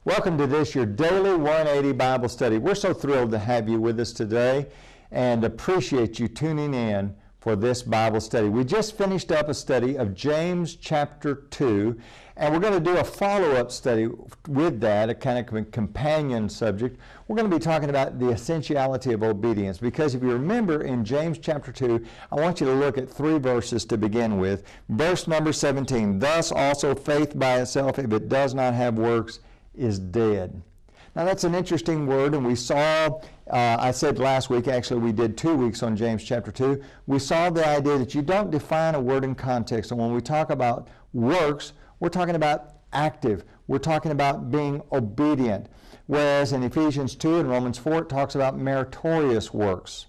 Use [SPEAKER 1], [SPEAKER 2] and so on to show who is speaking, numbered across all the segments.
[SPEAKER 1] Welcome to this, your daily 180 Bible study. We're so thrilled to have you with us today and appreciate you tuning in for this Bible study. We just finished up a study of James chapter 2, and we're going to do a follow-up study with that, a kind of companion subject. We're going to be talking about the essentiality of obedience, because if you remember in James chapter 2, I want you to look at 3 verses to begin with. Verse number 17, thus also faith by itself, if it does not have works, is dead. Now that's an interesting word, and we saw, I said last week, actually we did 2 weeks on James chapter 2, we saw the idea that you don't define a word in context. And when we talk about works, we're talking about active. We're talking about being obedient. Whereas in Ephesians 2 and Romans 4, it talks about meritorious works.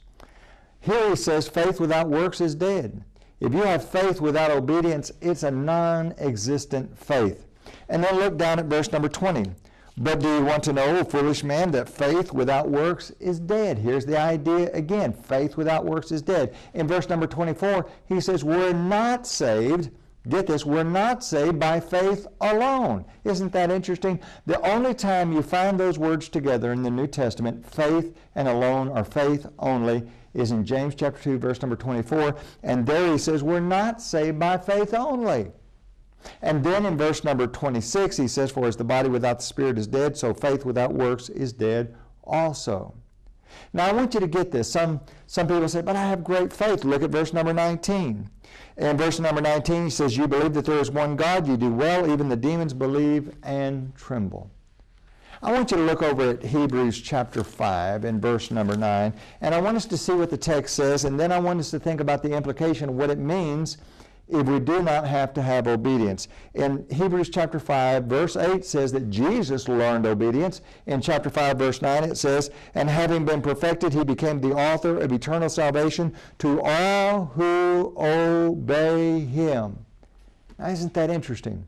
[SPEAKER 1] Here he says faith without works is dead. If you have faith without obedience, it's a non-existent faith. And then look down at verse number 20. But do you want to know, foolish man, that faith without works is dead? Here's the idea again. Faith without works is dead. In verse number 24, he says, we're not saved. Get this, we're not saved by faith alone. Isn't that interesting? The only time you find those words together in the New Testament, faith and alone, or faith only, is in James chapter 2, verse number 24. And there he says, we're not saved by faith only. And then in verse number 26, he says, for as the body without the spirit is dead, so faith without works is dead also. Now I want you to get this. Some people say, but I have great faith. Look at verse number 19. In verse number 19, he says, you believe that there is one God, you do well, even the demons believe and tremble. I want you to look over at Hebrews chapter 5 and verse number 9, and I want us to see what the text says, and then I want us to think about the implication of what it means if we do not have to have obedience. In Hebrews chapter 5, verse 8 says that Jesus learned obedience. In chapter 5, verse 9, it says, and having been perfected, he became the author of eternal salvation to all who obey him. Now, isn't that interesting?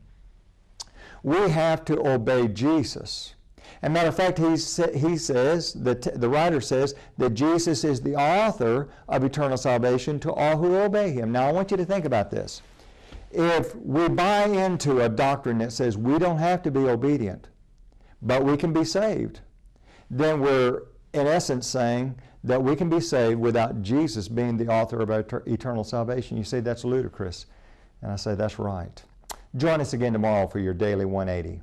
[SPEAKER 1] We have to obey Jesus. As a matter of fact, he says, the writer says, that Jesus is the author of eternal salvation to all who obey him. Now, I want you to think about this. If we buy into a doctrine that says we don't have to be obedient, but we can be saved, then we're, in essence, saying that we can be saved without Jesus being the author of our eternal salvation. You say that's ludicrous. And I say that's right. Join us again tomorrow for your Daily 180.